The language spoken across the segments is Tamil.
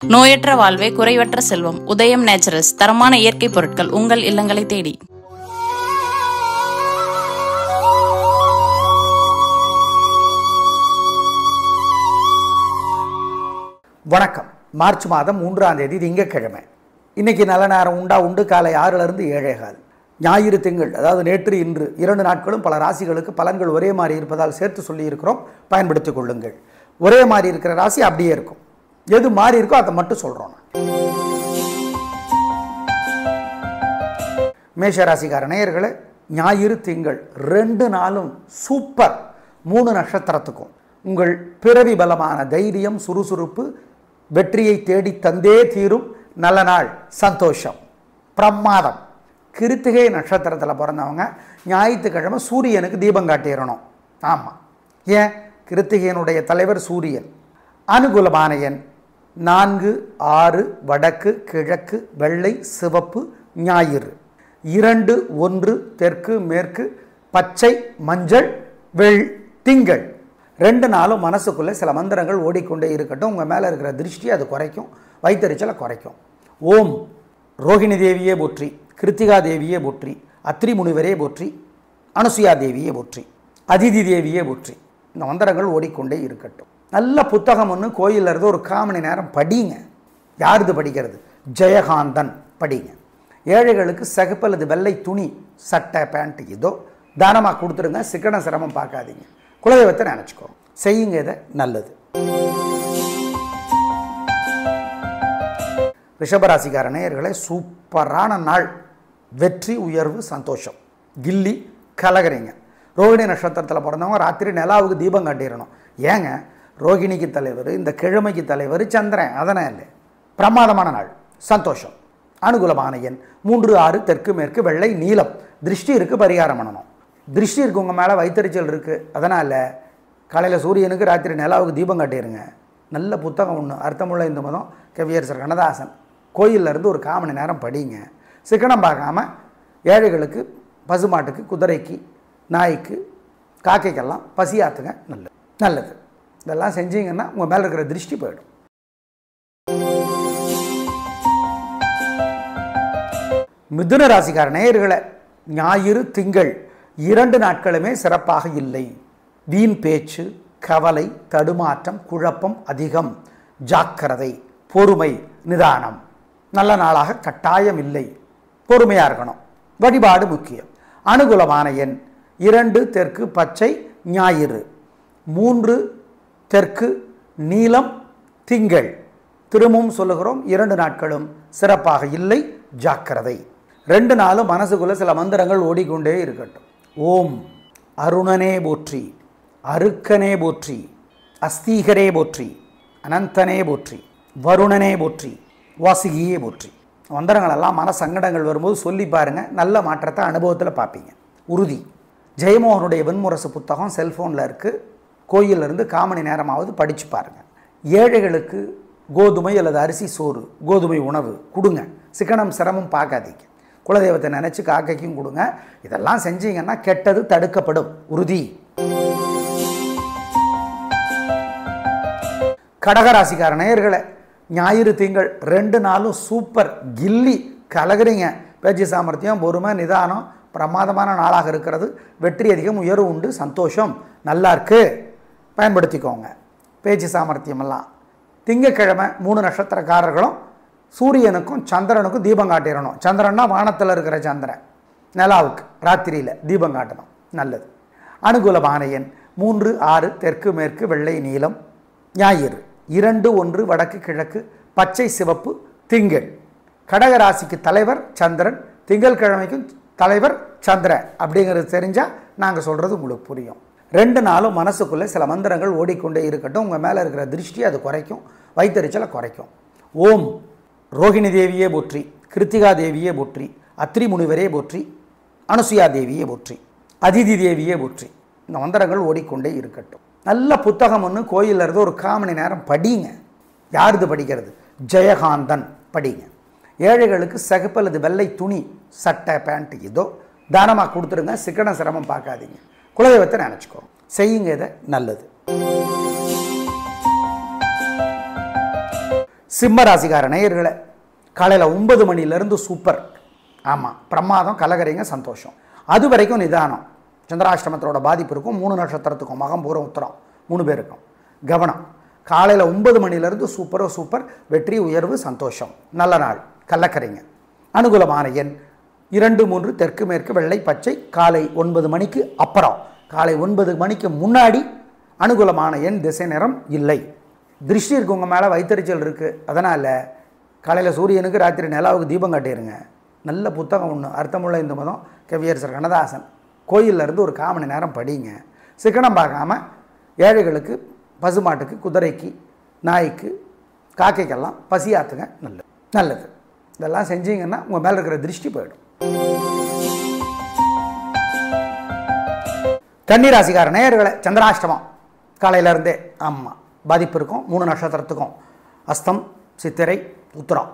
நோயற்ற வாழ்வே குறைவற்ற செல்வம். உதயம் நேச்சுரல்ஸ் தரமான இயற்கை பொருட்கள் உங்கள் இல்லங்களை தேடி. வணக்கம். மார்ச் மாதம் 3ஆம் தேதி திங்கட்கிழமை. இன்னைக்கு நல்ல நேரம் உண்டு. காலை 6லிருந்து 7:15. ஞாயிறு திங்கள், அதாவது நேற்று இன்று 2 நாட்களும் பல ராசிகளுக்கு பலன்கள் ஒரே மாதிரி இருப்பதால் சேர்த்து சொல்லியிருக்கிறோம், பயன்படுத்திக் கொள்ளுங்கள். ஒரே மாதிரி இருக்கிற ராசி அப்படியே இருக்கும், எது மாறி இருக்கோ அதை மட்டும் சொல்கிறோம். மேஷ ராசிக்கார நேயர்களே, ஞாயிறு திங்கள் 2 நாளும் சூப்பர். 3 நட்சத்திரத்துக்கும் உங்கள் பிறவி பலமான தைரியம், சுறுசுறுப்பு, வெற்றியை தேடி தந்தே தீரும் நல்ல நாள். சந்தோஷம், பிரமாதம். கிருத்திகை நட்சத்திரத்தில் பிறந்தவங்க ஞாயிற்றுக்கிழமை சூரியனுக்கு தீபம் காட்டிடணும். ஆமாம், ஏன்? கிருத்திகையினுடைய தலைவர் சூரியன். அனுகூலமான எண் 4, 6, வடக்கு, கிழக்கு, வெள்ளை, சிவப்பு, ஞாயிறு. 2, 1, தெற்கு, மேற்கு, பச்சை, மஞ்சள், திங்கள். 2 நாளும் மனசுக்குள்ளே சில மந்திரங்கள் ஓடிக்கொண்டே இருக்கட்டும். உங்கள் மேலே இருக்கிற திருஷ்டி அது குறைக்கும், வைத்தறிச்சலை குறைக்கும். ஓம் ரோகிணி தேவியே போற்றி, கிருத்திகா தேவியே போற்றி, அத்ரி முனிவரே போற்றி, அனுசுயா தேவியே போற்றி, அதிதி தேவியே போற்றி. இந்த மந்திரங்கள் ஓடிக்கொண்டே இருக்கட்டும். நல்ல புத்தகம் ஒன்று கோயிலில் இருந்து ஒரு 1/4 மணி நேரம் படிங்க. யாருது படிக்கிறது? ஜெயகாந்தன் படிங்க. ஏழைகளுக்கு சிகப்பு அல்லது வெள்ளை துணி, சட்டை, பேண்ட் இதோ தானமாக கொடுத்துருங்க. சிக்கன சிரமம் பார்க்காதீங்க. குலதெய்வத்தை நினச்சிக்கோங்க, செய்யுங்க, இதை நல்லது. ரிஷபராசிக்கார நேயர்களே, சூப்பரான நாள். வெற்றி, உயர்வு, சந்தோஷம். கில்லி கலகரிங்க. ரோகிணி நட்சத்திரத்தில் பிறந்தவங்க ராத்திரி நிலாவுக்கு தீபம் காட்டிடணும். ஏங்க? ரோகிணிக்கு தலைவர், இந்த கிழமைக்கு தலைவர் சந்திரன். அதனால் இல்லை, பிரமாதமான நாள். சந்தோஷம். அனுகூலமான எண் 3, 6, தெற்கு, மேற்கு, வெள்ளை, நீலம். திருஷ்டி இருக்குது, பரிகாரம் பண்ணணும். திருஷ்டி இருக்குது, உங்கள் மேலே வைத்தறிச்சல் இருக்குது. அதனால் காலையில் சூரியனுக்கு, ராத்திரி நிலாவுக்கு தீபம் காட்டிடுங்க. நல்ல புத்தகம் ஒன்று, அர்த்தமுள்ள இந்து மதம், கவியரசர் கண்ணதாசன். கோயிலில் இருந்து ஒரு 1/4 மணி நேரம் படிங்க. சிக்கனம் பார்க்காம ஏழைகளுக்கு, பசுமாட்டுக்கு, குதிரைக்கு, நாய்க்கு, காக்கைக்கெல்லாம் பசியாத்துங்க. நல்லது நல்லது. இதெல்லாம் செஞ்சீங்கன்னா உங்கள் மேலே இருக்கிற திருஷ்டி போயிடும். மிதுன ராசிக்கார நேயர்களே, ஞாயிறு திங்கள் 2 நாட்களுமே சிறப்பாக இல்லை. வீண் பேச்சு, கவலை, தடுமாற்றம், குழப்பம் அதிகம். ஜாக்கிரதை, பொறுமை, நிதானம். நல்ல நாளாக கட்டாயம் இல்லை, பொறுமையாக இருக்கணும். வழிபாடு முக்கியம். அனுகூலமான எண் 2, தெற்கு, பச்சை, ஞாயிறு. 3, தெற்கு, நீலம், திங்கள். திரும்பவும் சொல்லுகிறோம், 2 நாட்களும் சிறப்பாக இல்லை, ஜாக்கிரதை. 2 நாளும் மனசுக்குள்ளே சில மந்திரங்கள் ஓடிக்கொண்டே இருக்கட்டும். ஓம் அருணனே போற்றி, அருக்கனே போற்றி, அஸ்தீகரே போற்றி, அனந்தனே போற்றி, வருணனே போற்றி, வாசுகியே போற்றி. மந்திரங்களெல்லாம் மன சங்கடங்கள் வரும்போது சொல்லி பாருங்கள், நல்ல மாற்றத்தை அனுபவத்தில் பார்ப்பீங்க, உறுதி. ஜெயமோகனுடைய வெண்முரசு புத்தகம் செல்ஃபோனில் இருக்குது. கோயிலிருந்து 1/4 மணி நேரமாவது படித்து பாருங்கள். ஏழைகளுக்கு கோதுமை அல்லது அரிசி சோறு, கோதுமை உணவு கொடுங்க. சிக்கனம் சிரமம் பார்க்காதீங்க. குலதெய்வத்தை நினச்சி காக்கைக்கும் கொடுங்க. இதெல்லாம் செஞ்சீங்கன்னா கெட்டது தடுக்கப்படும், உறுதி. கடகராசிக்கார நேயர்களே, ஞாயிறு திங்கள் 2 நாளும் சூப்பர். கில்லி கலகுறீங்க. பேச்சு சாமர்த்தியம், பொறுமை, நிதானம் பிரமாதமான நாளாக இருக்கிறது. வெற்றி அதிகம், உயர்வு உண்டு, சந்தோஷம். நல்லா இருக்கு, பயன்படுத்திக்கோங்க. பேச்சு சாமர்த்தியமெல்லாம். திங்கக்கிழமை 3 நட்சத்திரக்காரர்களும் சூரியனுக்கும் சந்திரனுக்கும் தீபம் காட்டிடணும். சந்திரன்னா வானத்தில் இருக்கிற சந்திரன். நிலாவுக்கு ராத்திரியில் தீபம் காட்டணும். நல்லது. அனுகூலமான எண் 3, 6, தெற்கு, மேற்கு, வெள்ளை, நீலம், ஞாயிறு. 2, 1, வடக்கு, கிழக்கு, பச்சை, சிவப்பு, திங்கள். கடகராசிக்கு தலைவர் சந்திரன், திங்கள் கிழமைக்கும் தலைவர் சந்திரன். அப்படிங்கிறது தெரிஞ்சால் நாங்கள் சொல்கிறது உங்களுக்கு புரியும். 2 நாளும் மனசுக்குள்ளே சில மந்திரங்கள் ஓடிக்கொண்டே இருக்கட்டும். உங்கள் மேலே இருக்கிற திருஷ்டி அது குறைக்கும், வைத்தறிச்சலை குறைக்கும். ஓம் ரோகிணி தேவியே போற்றி, கிருத்திகா தேவியே போற்றி, அத்ரி முனிவரே போற்றி, அனுசுயா தேவியே போற்றி, அதிதி தேவியே போற்றி. இந்த மந்திரங்கள் ஓடிக்கொண்டே இருக்கட்டும். நல்ல புத்தகம் ஒன்று கோயிலில் இருந்து ஒரு 1/4 மணி நேரம் படிங்க. யாருது படிக்கிறது? ஜெயகாந்தன் படிங்க. ஏழைகளுக்கு சிகப்பு அல்லது வெள்ளை துணி, சட்டை, பேண்ட் இதோ தானமாக கொடுத்துருங்க. சிக்கன சிரமம் பார்க்காதீங்க. குலதெய்வத்தை நினச்சிக்கோங்க, செய்யுங்க, இதை நல்லது. சிம்ம ராசிக்கார நேயர்களை காலையில் 9 மணிலேருந்து சூப்பர். ஆமாம், பிரமாதம், கலகரிங்க, சந்தோஷம். அது வரைக்கும் நிதானம். சந்திராஷ்டமத்தோட பாதிப்பு இருக்கும். 3 நட்சத்திரத்துக்கும், மகம், பூரம், உத்திரம் 3 பேருக்கும் கவனம். காலையில் 9 மணிலேருந்து சூப்பர், வெற்றி, உயர்வு, சந்தோஷம், நல்ல நாள், கலக்கரிங்க. அனுகூலமான எண் 2, 3, தெற்கு மேற்கு, வெள்ளை, பச்சை. காலை 9 மணிக்கு அப்புறம், காலை 9 மணிக்கு முன்னாடி அனுகூலமான எண், திசை, நிறம் இல்லை. திருஷ்டி இருக்கு உங்கள் மேலே, வைத்தறிச்சல் இருக்குது. அதனால் காலையில் சூரியனுக்கு, ராத்திரி நிலாவுக்கு தீபம் காட்டிடுங்க. நல்ல புத்தகம் ஒன்று, அர்த்தமுள்ள இந்த மதம், கவியரசர் கண்ணதாசன். கோயிலிருந்து ஒரு 1/4 மணி நேரம் படிங்க. சிக்கனம் பார்க்காம ஏழைகளுக்கு, பசுமாட்டுக்கு, குதிரைக்கு, நாய்க்கு, காக்கைக்கெல்லாம் பசியாத்துங்க. நல்லது. இதெல்லாம் செஞ்சீங்கன்னா உங்கள் மேலே இருக்கிற திருஷ்டி போயிடும். கன்னிராசிக்கார நேயர்களை சந்திராஷ்டமம் காலையிலேருந்தே ஆமாம் பாதிப்பு இருக்கும். 3 நட்சத்திரத்துக்கும் அஸ்தம், சித்திரை, உத்திரம்.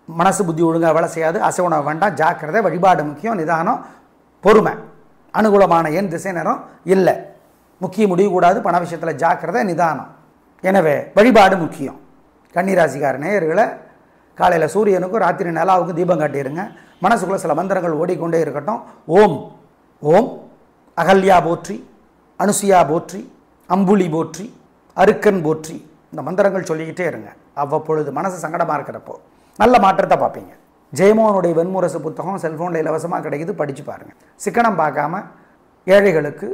மனசு புத்தி ஒழுங்காக வேலை செய்யாது. அசைவனம் வேண்டாம், ஜாக்கிரதை. வழிபாடு முக்கியம், நிதானம், பொறுமை. அனுகூலமான எண், திசை, நேரம் இல்லை. முக்கிய முடிவு கூடாது. பண விஷயத்தில் ஜாக்கிரதை, நிதானம். எனவே வழிபாடு முக்கியம். கன்னிராசிக்கார நேயர்களை காலையில் சூரியனுக்கும், ராத்திரி நிலாவுக்கும் தீபம் காட்டிடுங்க. மனசுக்குள்ளே சில மந்திரங்கள் ஓடிக்கொண்டே இருக்கட்டும். ஓம் ஓம் அகல்யா போற்றி, அனுசுயா போற்றி, அம்புலி போற்றி, அருக்கன் போற்றி. இந்த மந்திரங்கள் சொல்லிக்கிட்டே இருங்க. அவ்வப்பொழுது மனசு சங்கடமாக இருக்கிறப்போ நல்ல மாற்றத்தை பார்ப்பீங்க. ஜெயமோகனுடைய வெண்முரசு புத்தகம் செல்ஃபோனில் இலவசமாக கிடைக்குது, படித்து பாருங்கள். சிக்கனம் பார்க்காம ஏழைகளுக்கு,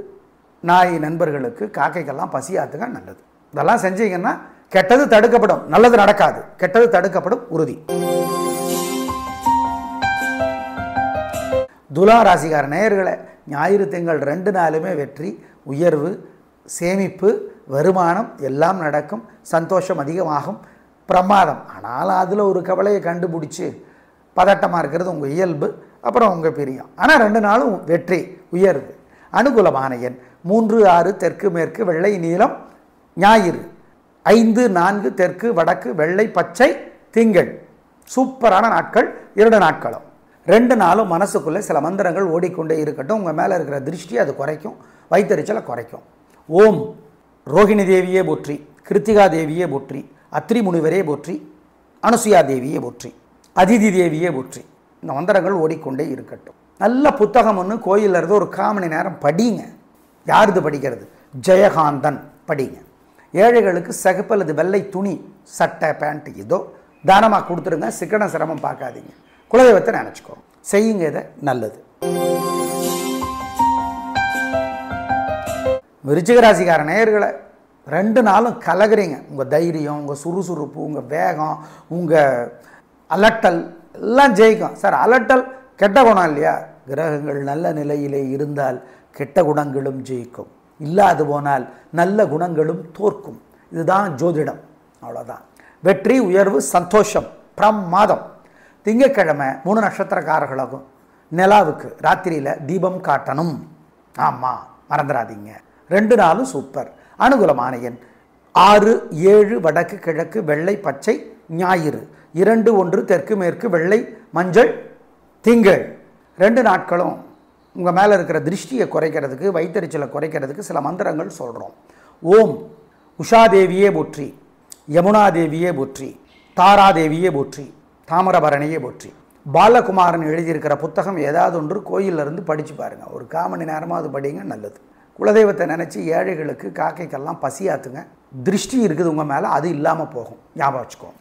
நாய் நண்பர்களுக்கு, காக்கைக்கெல்லாம் பசியாத்துங்க. நல்லது. இதெல்லாம் செஞ்சீங்கன்னா கெட்டது தடுக்கப்படும், நல்லது நடக்காது. கெட்டது தடுக்கப்படும், உறுதி. துலா ராசிக்கார நேயர்களை ஞாயிறு திங்கள் 2 நாளுமே வெற்றி, உயர்வு, சேமிப்பு, வருமானம் எல்லாம் நடக்கும். சந்தோஷம் அதிகமாகும், பிரமாதம். ஆனால் அதில் ஒரு கவலையை கண்டுபிடிச்சி பதட்டமாக இருக்கிறது உங்கள் இயல்பு, அப்புறம் உங்கள் பிரியம். ஆனால் 2 நாளும் வெற்றி, உயர்வு. அனுகூலமான எண் 3, 6, தெற்கு மேற்கு, வெள்ளை, நீலம், ஞாயிறு. 5, 4, தெற்கு வடக்கு, வெள்ளை, பச்சை, திங்கள். சூப்பரான நாட்கள் 2 நாட்களும். 2 நாளும் மனசுக்குள்ளே சில மந்திரங்கள் ஓடிக்கொண்டே இருக்கட்டும். உங்கள் மேலே இருக்கிற திருஷ்டி அது குறைக்கும், வைத்தறிச்சலை குறைக்கும். ஓம் ரோகிணி தேவியே போற்றி, கிருத்திகா தேவியே போற்றி, அத்ரி முனிவரே போற்றி, அனுசுயா தேவியே போற்றி, அதிதி தேவியே போற்றி. இந்த மந்திரங்கள் ஓடிக்கொண்டே இருக்கட்டும். நல்ல புத்தகம் ஒன்று கோயிலில் இருந்து ஒரு 1/4 மணி நேரம் படிங்க. யாருது படிக்கிறது? ஜெயகாந்தன் படிங்க. ஏழைகளுக்கு சிகப்பு அல்லது வெள்ளை துணி, சட்டை, பேண்ட் இதோ தானமாக கொடுத்துருங்க. சிக்கன சிரமம் பார்க்காதீங்க. குலதெய்வத்தை நினச்சிக்கோங்க, செய்யுங்க. இதை நல்லது. விருச்சிக ராசிக்கார நேயர்களை 2 நாளும் கலகுறீங்க. உங்கள் தைரியம், உங்கள் சுறுசுறுப்பு, உங்கள் வேகம், உங்கள் அலட்டல் எல்லாம் ஜெயிக்கும். சார், அலட்டல் கெட்ட குணம் இல்லையா? கிரகங்கள் நல்ல நிலையிலே இருந்தால் கெட்ட குணங்களும் ஜெயிக்கும், இல்லாது போனால் நல்ல குணங்களும் தோற்கும். இதுதான் ஜோதிடம். அவ்வளோதான். வெற்றி, உயர்வு, சந்தோஷம், பிரமாதம். திங்கட்கிழமை 3 நட்சத்திரக்காரர்களுக்கும் நிலாவுக்கு ராத்திரியில் தீபம் காட்டணும். ஆமாம், மறந்துடாதீங்க. 2 நாளும் சூப்பர். அனுகூலமான எண் 6, 7, வடக்கு கிழக்கு, வெள்ளை, பச்சை, ஞாயிறு. 2, 1, தெற்கு மேற்கு, வெள்ளை, மஞ்சள், திங்கள். 2 நாட்களும் உங்கள் மேலே இருக்கிற திருஷ்டியை குறைக்கிறதுக்கு, வைத்தறிச்சலை குறைக்கிறதுக்கு சில மந்திரங்கள் சொல்கிறோம். ஓம் உஷாதேவியே போற்றி, யமுனாதேவியே போற்றி, தாராதேவியே போற்றி, தாமிரபரணியே போற்றி. பாலகுமாரன் எழுதியிருக்கிற புத்தகம் ஏதாவது ஒன்று கோயிலிருந்து படித்து பாருங்கள். ஒரு 1/4 மணி நேரமாக அது படிங்க. நல்லது. குலதெய்வத்தை நினச்சி ஏழைகளுக்கு, காக்கைக்கெல்லாம் பசியாத்துங்க. திருஷ்டி இருக்குது உங்கள் மேலே, அது இல்லாமல் போகும். ஞாபகம் வச்சுக்கோங்க.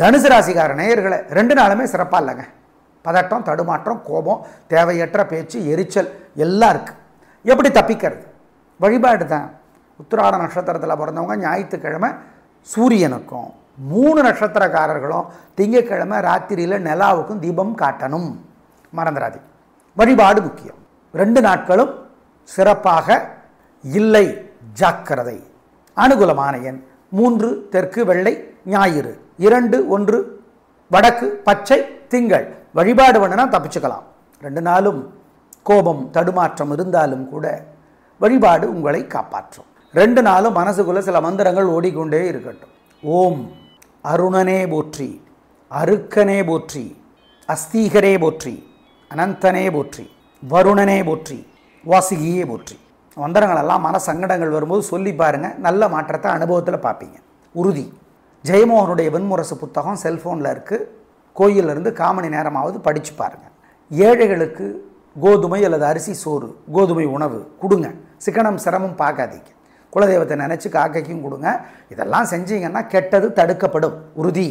தனுசு ராசிக்கார நேயர்களை 2 நாளுமே சிறப்பாக இல்லைங்க. பதட்டம், தடுமாற்றம், கோபம், தேவையற்ற பேச்சு, எரிச்சல் எல்லாம் இருக்குது. எப்படி தப்பிக்கிறது? வழிபாடு தான். உத்திராட நட்சத்திரத்தில் பிறந்தவங்க ஞாயிற்றுக்கிழமை சூரியனுக்கும், 3 நட்சத்திரக்காரர்களும் திங்கட்கிழமை ராத்திரியில் நிலாவுக்கும் தீபம் காட்டணும். மறந்துடாதீங்க. வழிபாடு முக்கியம். 2 நாட்களும் சிறப்பாக இல்லை, ஜாக்கிரதை. அனுகூலமான எண் 3, தெற்கு, வெள்ளை, ஞாயிறு. 2, 1, வடக்கு, பச்சை, திங்கள். வழிபாடு பண்ணுனா தப்பிச்சுக்கலாம். 2 நாளும் கோபம், தடுமாற்றம் இருந்தாலும் கூட வழிபாடு உங்களை காப்பாற்றும். 2 நாளும் மனசுக்குள்ள சில மந்திரங்கள் ஓடிக்கொண்டே இருக்கட்டும். ஓம் அருணனே போற்றி, அருக்கனே போற்றி, அஸ்தீகரே போற்றி, அனந்தனே போற்றி, வருணனே போற்றி, வாசுகியே போற்றி. மந்திரங்களெல்லாம் மன சங்கடங்கள் வரும்போது சொல்லி பாருங்கள், நல்ல மாற்றத்தை அனுபவத்தில் பார்ப்பீங்க. உறுதி. ஜெயமோகனுடைய வெண்முரசு புத்தகம் செல்ஃபோனில் இருக்குது. கோயிலிருந்து 1/4 மணி நேரமாவது படித்து பாருங்கள். ஏழைகளுக்கு கோதுமை அல்லது அரிசி சோறு, கோதுமை உணவு கொடுங்க. சிக்கனம் சிரமம் பார்க்காதீங்க. குலதெய்வத்தை நினச்சி காக்கைக்கும் கொடுங்க. இதெல்லாம் செஞ்சீங்கன்னா கெட்டது தடுக்கப்படும். உறுதி.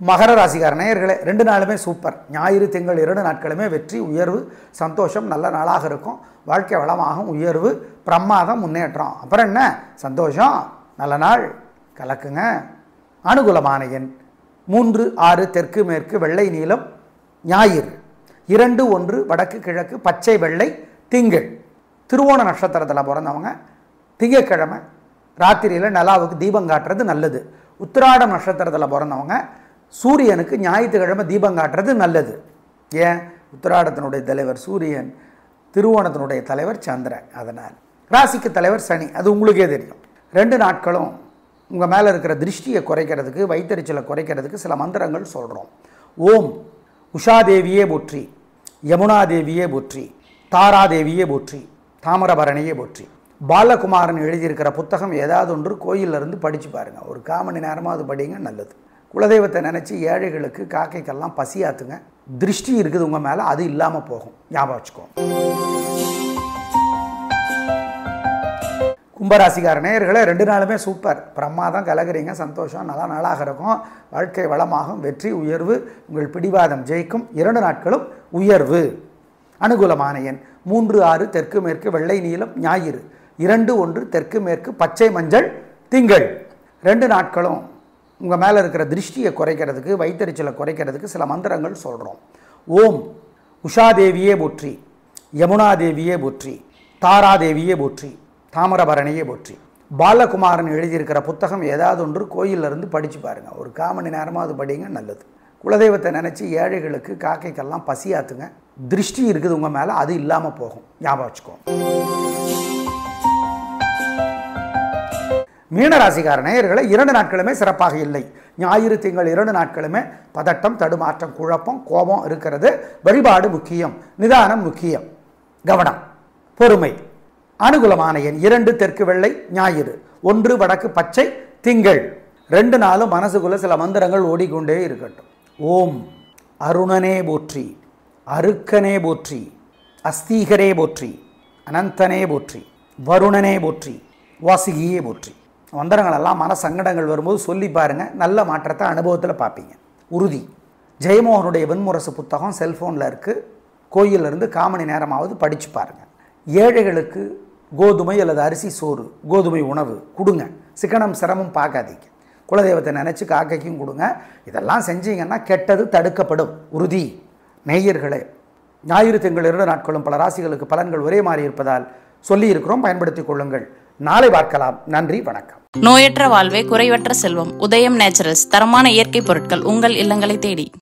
மகர ராசிக்கார நேயர்களே, 2 நாளுமே சூப்பர். ஞாயிறு திங்கள் 2 நாட்களுமே வெற்றி, உயர்வு, சந்தோஷம், நல்ல நாளாக இருக்கும். வாழ்க்கை வளமாகும், உயர்வு, பிரமாதம், முன்னேற்றம். அப்புறம் என்ன சந்தோஷம், நல்ல நாள், கலக்குங்க. அனுகூலமான எண் 3, 6 தெற்கு மேற்கு வெள்ளை நீலம் ஞாயிறு. 2, 1 வடக்கு கிழக்கு பச்சை வெள்ளை திங்கள். திருவோண நட்சத்திரத்தில் பிறந்தவங்க திங்கட்கிழமை ராத்திரியில் நிலாவுக்கு தீபம் காட்டுறது நல்லது. உத்திராடம் நட்சத்திரத்தில் பிறந்தவங்க சூரியனுக்கு ஞாயிற்றுக்கிழமை தீபம் காட்டுறது நல்லது. ஏன்? உத்திராடத்தினுடைய தலைவர் சூரியன், திருவோணத்தினுடைய தலைவர் சந்திரன். அதனால் ராசிக்கு தலைவர் சனி. அது உங்களுக்கே தெரியும். 2 நாட்களும் உங்கள் மேலே இருக்கிற திருஷ்டியை குறைக்கிறதுக்கு, வைத்தறிச்சலை குறைக்கிறதுக்கு சில மந்திரங்கள் சொல்கிறோம். ஓம் உஷாதேவியே போற்றி, யமுனாதேவியே போற்றி, தாராதேவியே போற்றி, தாமிரபரணியே போற்றி. பாலகுமாரன் எழுதியிருக்கிற புத்தகம் ஏதாவது ஒன்று கோயிலிருந்து படித்து பாருங்கள். ஒரு 1/4 மணி நேரமாக படிங்க, நல்லது. குலதெய்வத்தை நினச்சி ஏழைகளுக்கு காக்கைக்கெல்லாம் பசியாத்துங்க. திருஷ்டி இருக்குது உங்கள் மேலே, அது இல்லாமல் போகும். ஞாபகம் வச்சுக்கோங்க. கும்பராசிக்கார நேயர்களே, 2 நாளுமே சூப்பர். பிரமாதம், கலகுறீங்க, சந்தோஷம், நல்ல நாளாக இருக்கும். வாழ்க்கை வளமாகும், வெற்றி, உயர்வு, உங்கள் பிடிவாதம் ஜெயிக்கும். 2 நாட்களும் உயர்வு. அனுகூலமான எண் 3, 6 தெற்கு மேற்கு வெள்ளை நீலம் ஞாயிறு. 2, 1 தெற்கு மேற்கு பச்சை மஞ்சள் திங்கள். 2 நாட்களும் உங்கள் மேலே இருக்கிற திருஷ்டியை குறைக்கிறதுக்கு, வைத்தறிச்சலை குறைக்கிறதுக்கு சில மந்திரங்கள் சொல்கிறோம். ஓம் உஷாதேவியே போற்றி, யமுனாதேவியே போற்றி, தாராதேவியே போற்றி, தாமிரபரணியே போற்றி. பாலகுமாரன் எழுதியிருக்கிற புத்தகம் ஏதாவது ஒன்று கோயிலிருந்து படித்து பாருங்கள். ஒரு 1/4 மணி நேரமாவது படிங்க, நல்லது. குலதெய்வத்தை நினச்சி ஏழைகளுக்கு காக்கைக்கெல்லாம் பசியாத்துங்க. திருஷ்டி இருக்குது உங்கள் மேலே, அது இல்லாமல் போகும். ஞாபகம் வச்சுக்கோங்க. மீனராசிக்கார நேயர்களை 2 நாட்களுமே சிறப்பாக இல்லை. ஞாயிறு திங்கள் 2 நாட்களுமே பதட்டம், தடுமாற்றம், குழப்பம், கோபம் இருக்கிறது. வழிபாடு முக்கியம், நிதானம் முக்கியம், கவனம், பொறுமை. அனுகூலமான எண் 2 தெற்கு வெள்ளை ஞாயிறு. 1 வடக்கு பச்சை திங்கள். 2 நாளும் மனசுக்குள்ள சில மந்திரங்கள் ஓடிக்கொண்டே இருக்கட்டும். ஓம் அருணனே போற்றி, அருக்கனே போற்றி, அஸ்தீகரே போற்றி, அனந்தனே போற்றி, வருணனே போற்றி, வாசுகியே போற்றி. மந்திரங்களெல்லாம் மன சங்கடங்கள் வரும்போது சொல்லி பாருங்கள், நல்ல மாற்றத்தை அனுபவத்தில் பார்ப்பீங்க. உறுதி. ஜெயமோகனுடைய வெண்முரசு புத்தகம் செல்ஃபோனில் இருக்குது. கோயிலிருந்து 1/4 மணி நேரமாவது படித்து பாருங்கள். ஏழைகளுக்கு கோதுமை அல்லது அரிசி சோறு, கோதுமை உணவு கொடுங்க. சிக்கனம் சிரமம் பார்க்காதீங்க. குலதெய்வத்தை நினச்சி காக்கைக்கும் கொடுங்க. இதெல்லாம் செஞ்சீங்கன்னா கெட்டது தடுக்கப்படும். உறுதி. நேயர்களே, ஞாயிறு திங்கள் 2 நாட்களும் பல ராசிகளுக்கு பலன்கள் ஒரே மாதிரி இருப்பதால் சொல்லியிருக்கிறோம், பயன்படுத்திக் கொள்ளுங்கள். நாளை பார்க்கலாம். நன்றி, வணக்கம். நோயற்ற வாழ்வே குறைவற்ற செல்வம். உதயம் நேச்சுரல்ஸ் தரமான இயற்கை பொருட்கள் உங்கள் இல்லங்களை தேடி.